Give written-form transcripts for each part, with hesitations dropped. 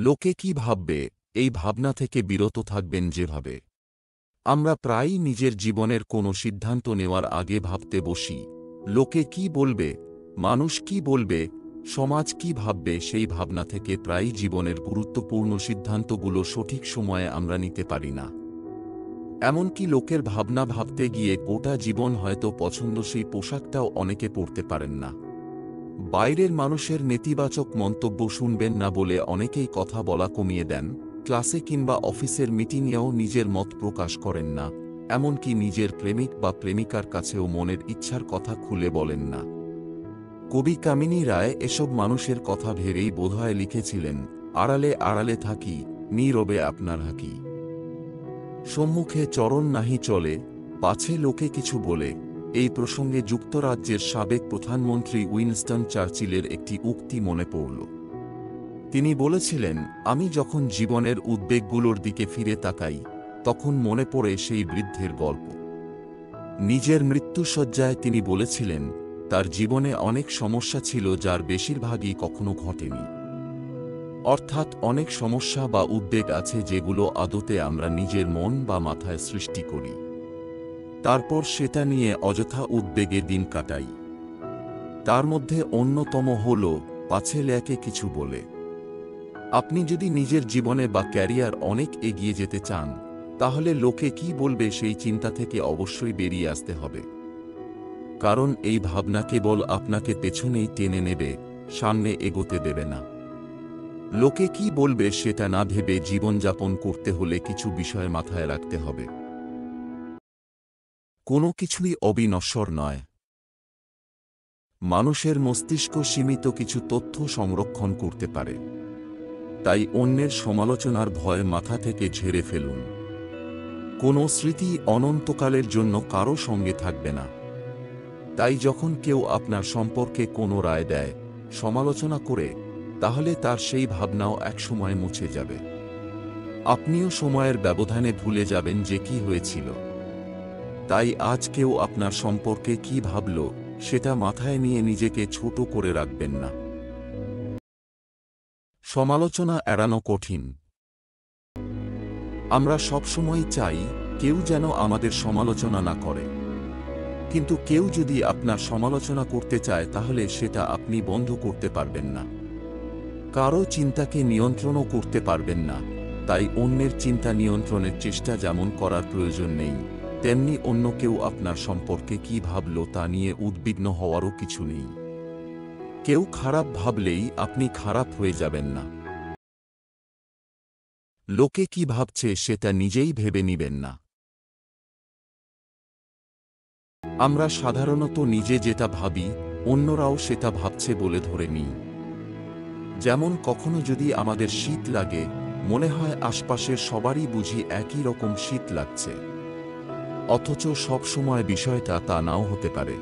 লোকে কি ভাববে, এই ভাবনা থেকে বিরত থাকবেন যেভাবে। আমরা প্রায়ই নিজের জীবনের কোনো সিদ্ধান্ত নেওয়ার আগে ভাবতে বসি, লোকে কি বলবে, মানুষ কি বলবে, সমাজ কি ভাববে। সেই ভাবনা থেকে প্রায়ই জীবনের গুরুত্বপূর্ণ সিদ্ধান্তগুলো সঠিক সময়ে আমরা নিতে পারি না। এমনকি লোকের ভাবনা ভাবতে গিয়ে গোটা জীবন হয়তো পছন্দসই পোশাকটাও অনেকে পরতে পারেন না। বাইরের মানুষের নেতিবাচক মন্তব্য শুনবেন না বলে অনেকেই কথা বলা কমিয়ে দেন, ক্লাসে কিংবা অফিসের মিটিংয়েও নিজের মত প্রকাশ করেন না, এমনকি নিজের প্রেমিক বা প্রেমিকার কাছেও মনের ইচ্ছার কথা খুলে বলেন না। কবি কামিনী রায় এসব মানুষের কথা ভেবেই বোধহয় লিখেছিলেন, আড়ালে আড়ালে থাকি, নীরবে আপনার হাকি। সম্মুখে চরণ নাহি চলে, পাছে লোকে কিছু বলে। এই প্রসঙ্গে যুক্তরাজ্যের সাবেক প্রধানমন্ত্রী উইনস্টন চার্চিলের একটি উক্তি মনে পড়ল। তিনি বলেছিলেন, আমি যখন জীবনের উদ্বেগগুলোর দিকে ফিরে তাকাই, তখন মনে পড়ে সেই বৃদ্ধের গল্প। নিজের মৃত্যুশয্যায় তিনি বলেছিলেন, তার জীবনে অনেক সমস্যা ছিল যার বেশিরভাগই কখনো ঘটেনি। অর্থাৎ অনেক সমস্যা বা উদ্বেগ আছে যেগুলো আদতে আমরা নিজের মন বা মাথায় সৃষ্টি করি, তারপর সেটা নিয়ে অযথা উদ্বেগে দিন কাটাই। তার মধ্যে অন্যতম হল পাছে লেকে কিছু বলে। আপনি যদি নিজের জীবনে বা ক্যারিয়ার অনেক এগিয়ে যেতে চান, তাহলে লোকে কি বলবে সেই চিন্তা থেকে অবশ্যই বেরিয়ে আসতে হবে। কারণ এই ভাবনা কেবল আপনাকে পেছনেই টেনে নেবে, সামনে এগোতে দেবে না। লোকে কি বলবে সেটা না ভেবে জীবনযাপন করতে হলে কিছু বিষয় মাথায় রাখতে হবে। কোনো কিছুই অবিনশ্বর নয়। মানুষের মস্তিষ্ক সীমিত কিছু তথ্য সংরক্ষণ করতে পারে। তাই অন্যের সমালোচনার ভয় মাথা থেকে ঝেড়ে ফেলুন। কোনো স্মৃতি অনন্তকালের জন্য কারও সঙ্গে থাকবে না। তাই যখন কেউ আপনার সম্পর্কে কোনো রায় দেয়, সমালোচনা করে, তাহলে তার সেই ভাবনাও একসময় মুছে যাবে। আপনিও সময়ের ব্যবধানে ভুলে যাবেন যে কি হয়েছিল। তাই আজ কেউ আপনার সম্পর্কে কি ভাবল, সেটা মাথায় নিয়ে নিজেকে ছোট করে রাখবেন না। সমালোচনা এড়ানো কঠিন। আমরা সবসময় চাই কেউ যেন আমাদের সমালোচনা না করে। কিন্তু কেউ যদি আপনার সমালোচনা করতে চায় তাহলে সেটা আপনি বন্ধ করতে পারবেন না। কারো চিন্তাকে নিয়ন্ত্রণও করতে পারবেন না। তাই অন্যের চিন্তা নিয়ন্ত্রণের চেষ্টা যেমন করার প্রয়োজন নেই, তেমনি অন্য কেউ আপনার সম্পর্কে কি ভাবল তা নিয়ে উদ্বিগ্ন হওয়ারও কিছু নেই। কেউ খারাপ ভাবলেই আপনি খারাপ হয়ে যাবেন না। লোকে কি ভাবছে সেটা নিজেই ভেবে নিবেন না। আমরা সাধারণত নিজে যেটা ভাবি, অন্যরাও সেটা ভাবছে বলে ধরে নিই। যেমন কখনো যদি আমাদের শীত লাগে, মনে হয় আশপাশের সবারই বুঝি একই রকম শীত লাগছে। অথচ সব সময় বিষয়টা তা নাও হতে পারে।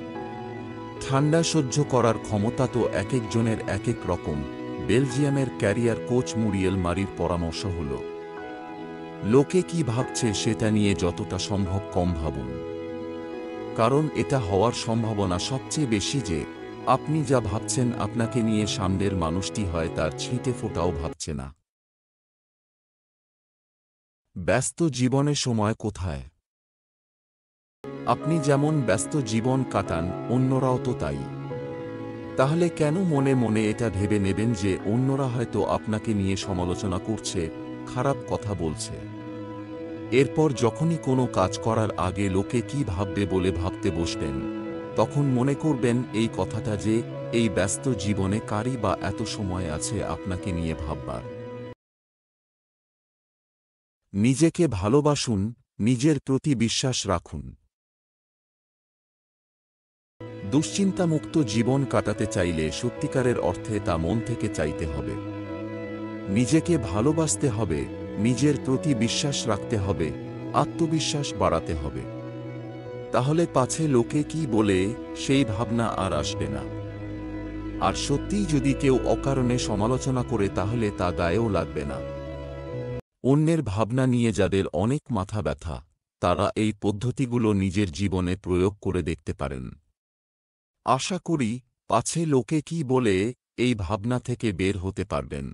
ঠান্ডা সহ্য করার ক্ষমতা তো একেকজনের একেক রকম। বেলজিয়ামের ক্যারিয়ার কোচ মুরিয়েল মারির পরামর্শ হল, লোকে কি ভাবছে সেটা নিয়ে যতটা সম্ভব কম ভাবুন। কারণ এটা হওয়ার সম্ভাবনা সবচেয়ে বেশি যে আপনি যা ভাবছেন আপনাকে নিয়ে সামনের মানুষটি হয় তার ছিটে ফোঁটাও ভাবছে না। ব্যস্ত জীবনে সময় কোথায়? আপনি যেমন ব্যস্ত জীবন কাটান, অন্যরাও তো তাই। তাহলে কেন মনে মনে এটা ভেবে নেবেন যে অন্যরা হয়তো আপনাকে নিয়ে সমালোচনা করছে, খারাপ কথা বলছে? এরপর যখনই কোনো কাজ করার আগে লোকে কি ভাববে বলে ভাবতে বসবেন, তখন মনে করবেন এই কথাটা যে এই ব্যস্ত জীবনে কারই বা এত সময় আছে আপনাকে নিয়ে ভাববার। নিজেকে ভালোবাসুন, নিজের প্রতি বিশ্বাস রাখুন। দুশ্চিন্তামুক্ত জীবন কাটাতে চাইলে সত্যিকারের অর্থে তা মন থেকে চাইতে হবে। নিজেকে ভালোবাসতে হবে, নিজের প্রতি বিশ্বাস রাখতে হবে, আত্মবিশ্বাস বাড়াতে হবে। তাহলে পাছে লোকে কি বলে সেই ভাবনা আর আসবে না। আর সত্যিই যদি কেউ অকারণে সমালোচনা করে তাহলে তা গায়েও লাগবে না। অন্যের ভাবনা নিয়ে যাদের অনেক মাথা ব্যথা, তারা এই পদ্ধতিগুলো নিজের জীবনে প্রয়োগ করে দেখতে পারেন। আশা করি পাছে লোকে কি বলে এই ভাবনা থেকে বের হতে পারবেন।